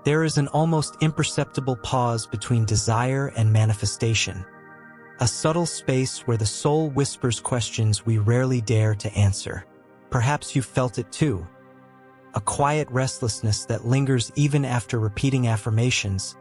There is an almost imperceptible pause between desire and manifestation, a subtle space where the soul whispers questions we rarely dare to answer. Perhaps you've felt it too. A quiet restlessness that lingers even after repeating affirmations,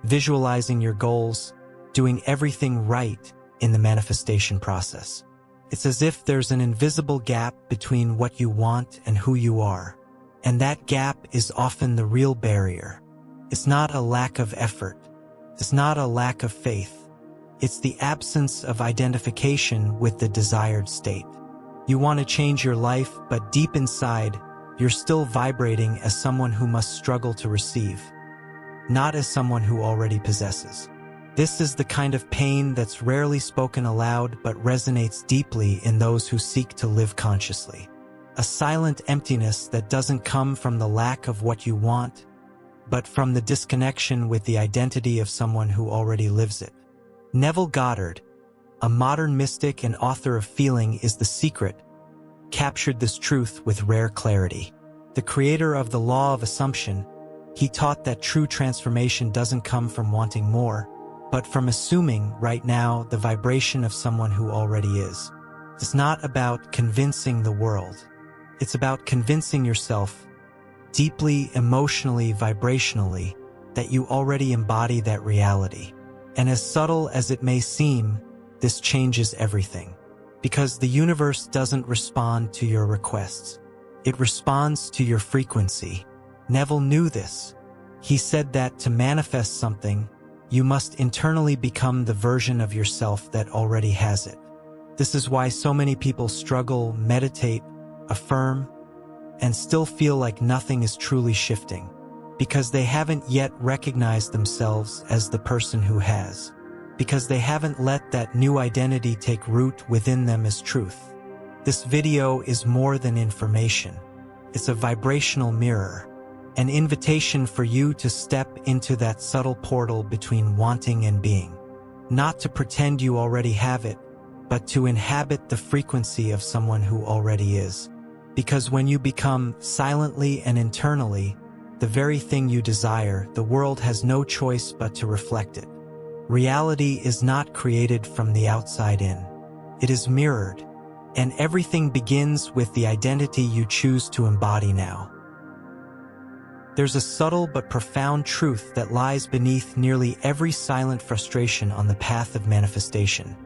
visualizing your goals, doing everything right in the manifestation process. It's as if there's an invisible gap between what you want and who you are, and that gap is often the real barrier. It's not a lack of effort. It's not a lack of faith. It's the absence of identification with the desired state. You want to change your life, but deep inside, you're still vibrating as someone who must struggle to receive, not as someone who already possesses. This is the kind of pain that's rarely spoken aloud but resonates deeply in those who seek to live consciously. A silent emptiness that doesn't come from the lack of what you want, but from the disconnection with the identity of someone who already lives it. Neville Goddard, a modern mystic and author of Feeling is the Secret, captured this truth with rare clarity. The creator of the law of assumption, he taught that true transformation doesn't come from wanting more, but from assuming right now the vibration of someone who already is. It's not about convincing the world. It's about convincing yourself, deeply, emotionally, vibrationally, that you already embody that reality. And as subtle as it may seem, this changes everything. Because the universe doesn't respond to your requests. It responds to your frequency. Neville knew this. He said that to manifest something, you must internally become the version of yourself that already has it. This is why so many people struggle, meditate, affirm, and still feel like nothing is truly shifting, because they haven't yet recognized themselves as the person who has, because they haven't let that new identity take root within them as truth. This video is more than information. It's a vibrational mirror, an invitation for you to step into that subtle portal between wanting and being, not to pretend you already have it, but to inhabit the frequency of someone who already is. Because when you become silently and internally the very thing you desire, the world has no choice but to reflect it. Reality is not created from the outside in. It is mirrored, and everything begins with the identity you choose to embody now. There's a subtle but profound truth that lies beneath nearly every silent frustration on the path of manifestation.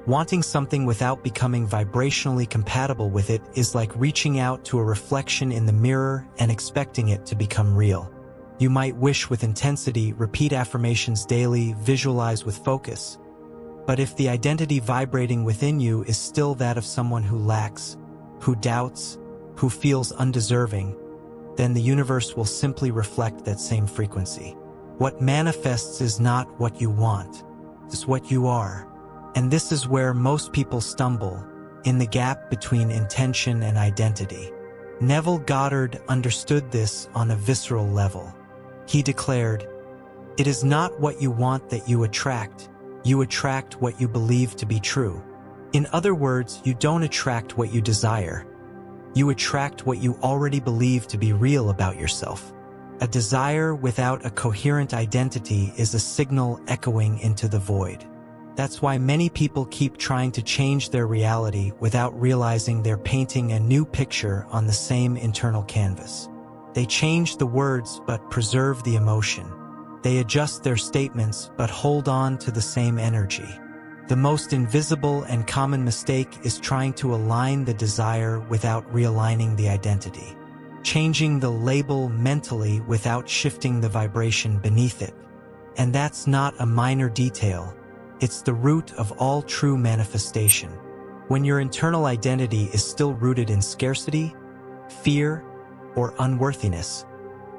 Wanting something without becoming vibrationally compatible with it is like reaching out to a reflection in the mirror and expecting it to become real. You might wish with intensity, repeat affirmations daily, visualize with focus. But if the identity vibrating within you is still that of someone who lacks, who doubts, who feels undeserving, then the universe will simply reflect that same frequency. What manifests is not what you want, it's what you are. And this is where most people stumble, in the gap between intention and identity. Neville Goddard understood this on a visceral level. He declared, "It is not what you want that you attract what you believe to be true." In other words, you don't attract what you desire. You attract what you already believe to be real about yourself. A desire without a coherent identity is a signal echoing into the void. That's why many people keep trying to change their reality without realizing they're painting a new picture on the same internal canvas. They change the words but preserve the emotion. They adjust their statements but hold on to the same energy. The most invisible and common mistake is trying to align the desire without realigning the identity. Changing the label mentally without shifting the vibration beneath it. And that's not a minor detail. It's the root of all true manifestation. When your internal identity is still rooted in scarcity, fear, or unworthiness,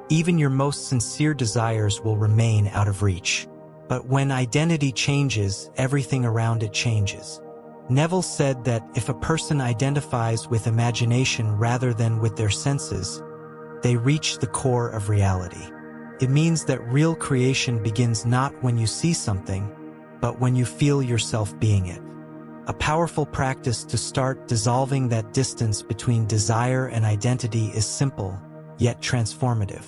even your most sincere desires will remain out of reach. But when identity changes, everything around it changes. Neville said that if a person identifies with imagination rather than with their senses, they reach the core of reality. It means that real creation begins not when you see something, but when you feel yourself being it. A powerful practice to start dissolving that distance between desire and identity is simple, yet transformative.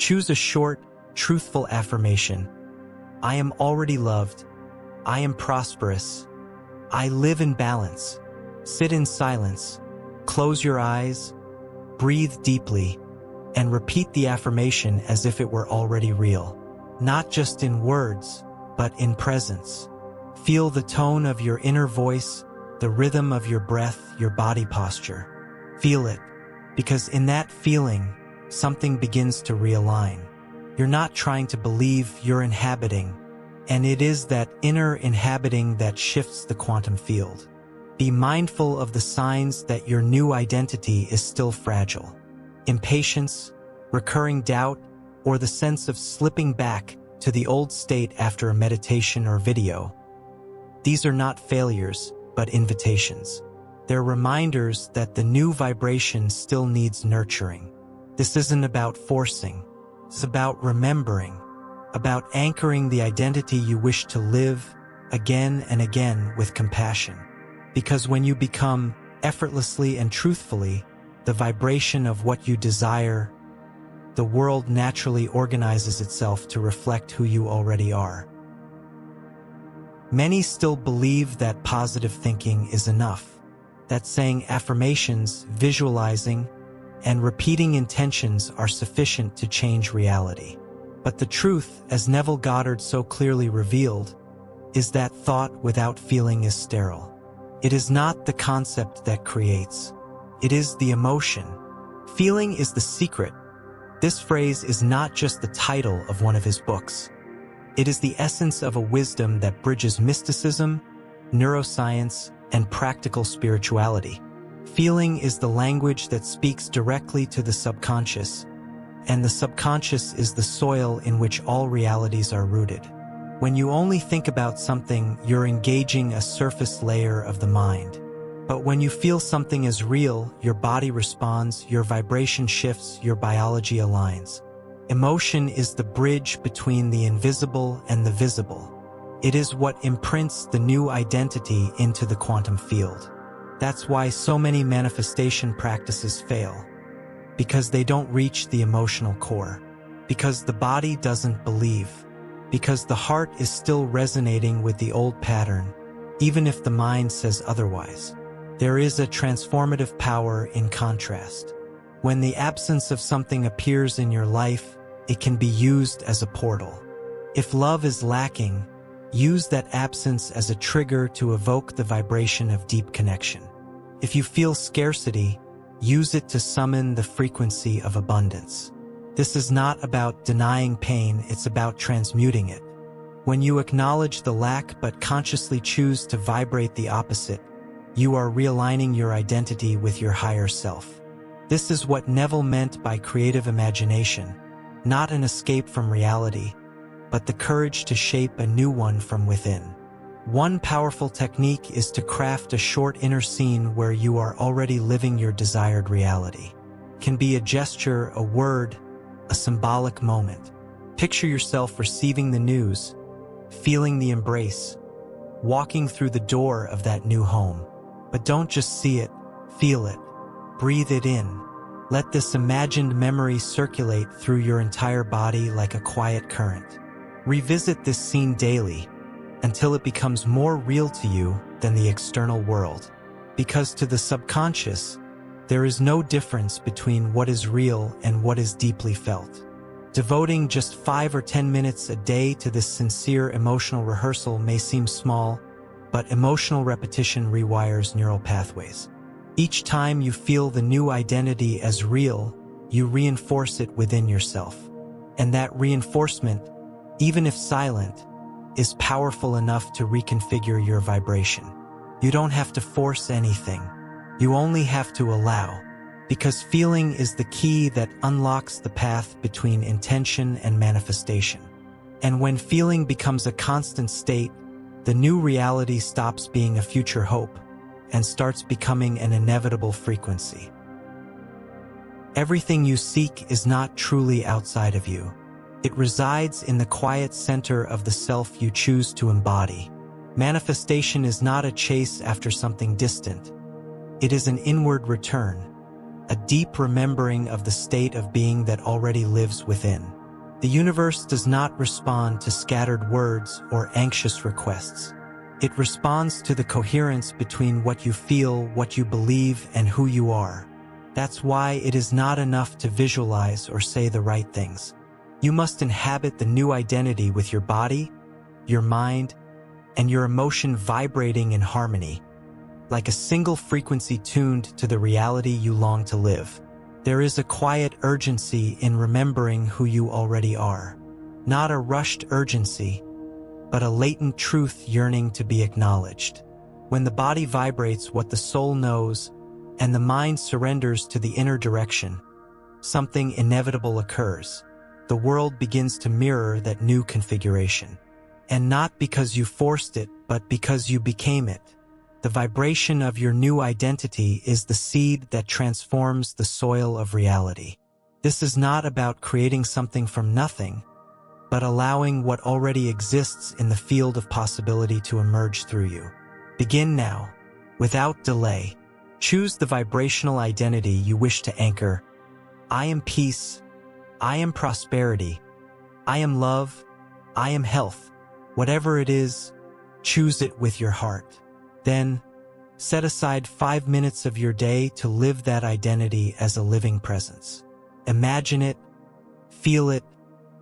Choose a short, truthful affirmation. I am already loved. I am prosperous. I live in balance. Sit in silence. Close your eyes. Breathe deeply. And repeat the affirmation as if it were already real. Not just in words, but in presence. Feel the tone of your inner voice, the rhythm of your breath, your body posture. Feel it, because in that feeling, something begins to realign. You're not trying to believe, you're inhabiting, and it is that inner inhabiting that shifts the quantum field. Be mindful of the signs that your new identity is still fragile. Impatience, recurring doubt, or the sense of slipping back to the old state after a meditation or video. These are not failures, but invitations. They're reminders that the new vibration still needs nurturing. This isn't about forcing. It's about remembering, about anchoring the identity you wish to live again and again with compassion. Because when you become effortlessly and truthfully the vibration of what you desire, the world naturally organizes itself to reflect who you already are. Many still believe that positive thinking is enough, that saying affirmations, visualizing, and repeating intentions are sufficient to change reality. But the truth, as Neville Goddard so clearly revealed, is that thought without feeling is sterile. It is not the concept that creates. It is the emotion. Feeling is the secret. This phrase is not just the title of one of his books. It is the essence of a wisdom that bridges mysticism, neuroscience, and practical spirituality. Feeling is the language that speaks directly to the subconscious, and the subconscious is the soil in which all realities are rooted. When you only think about something, you're engaging a surface layer of the mind. But when you feel something is real, your body responds, your vibration shifts, your biology aligns. Emotion is the bridge between the invisible and the visible. It is what imprints the new identity into the quantum field. That's why so many manifestation practices fail. Because they don't reach the emotional core. Because the body doesn't believe. Because the heart is still resonating with the old pattern, even if the mind says otherwise. There is a transformative power in contrast. When the absence of something appears in your life, it can be used as a portal. If love is lacking, use that absence as a trigger to evoke the vibration of deep connection. If you feel scarcity, use it to summon the frequency of abundance. This is not about denying pain, it's about transmuting it. When you acknowledge the lack but consciously choose to vibrate the opposite, you are realigning your identity with your higher self. This is what Neville meant by creative imagination, not an escape from reality, but the courage to shape a new one from within. One powerful technique is to craft a short inner scene where you are already living your desired reality. It can be a gesture, a word, a symbolic moment. Picture yourself receiving the news, feeling the embrace, walking through the door of that new home. But don't just see it, feel it, breathe it in. Let this imagined memory circulate through your entire body like a quiet current. Revisit this scene daily until it becomes more real to you than the external world. Because to the subconscious, there is no difference between what is real and what is deeply felt. Devoting just 5 or 10 minutes a day to this sincere emotional rehearsal may seem small, but emotional repetition rewires neural pathways. Each time you feel the new identity as real, you reinforce it within yourself. And that reinforcement, even if silent, is powerful enough to reconfigure your vibration. You don't have to force anything. You only have to allow. Because feeling is the key that unlocks the path between intention and manifestation. And when feeling becomes a constant state, the new reality stops being a future hope and starts becoming an inevitable frequency. Everything you seek is not truly outside of you. It resides in the quiet center of the self you choose to embody. Manifestation is not a chase after something distant. It is an inward return, a deep remembering of the state of being that already lives within. The universe does not respond to scattered words or anxious requests. It responds to the coherence between what you feel, what you believe, and who you are. That's why it is not enough to visualize or say the right things. You must inhabit the new identity with your body, your mind, and your emotion vibrating in harmony, like a single frequency tuned to the reality you long to live. There is a quiet urgency in remembering who you already are. Not a rushed urgency, but a latent truth yearning to be acknowledged. When the body vibrates what the soul knows, and the mind surrenders to the inner direction, something inevitable occurs. The world begins to mirror that new configuration. And not because you forced it, but because you became it. The vibration of your new identity is the seed that transforms the soil of reality. This is not about creating something from nothing, but allowing what already exists in the field of possibility to emerge through you. Begin now, without delay. Choose the vibrational identity you wish to anchor. I am peace. I am prosperity. I am love. I am health. Whatever it is, choose it with your heart. Then, set aside 5 minutes of your day to live that identity as a living presence. Imagine it, feel it,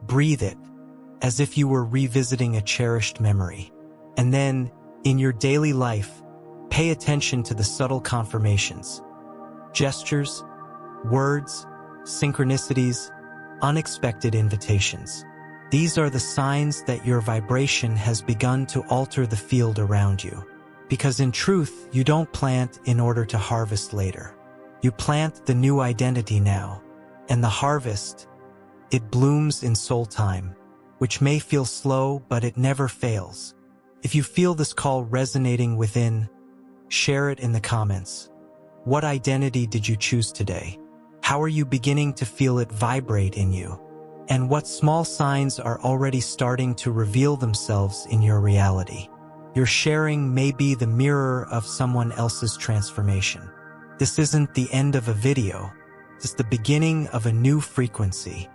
breathe it, as if you were revisiting a cherished memory. And then, in your daily life, pay attention to the subtle confirmations, gestures, words, synchronicities, unexpected invitations. These are the signs that your vibration has begun to alter the field around you. Because in truth, you don't plant in order to harvest later. You plant the new identity now. And the harvest, it blooms in soul time, which may feel slow, but it never fails. If you feel this call resonating within, share it in the comments. What identity did you choose today? How are you beginning to feel it vibrate in you? And what small signs are already starting to reveal themselves in your reality? Your sharing may be the mirror of someone else's transformation. This isn't the end of a video. It's the beginning of a new frequency.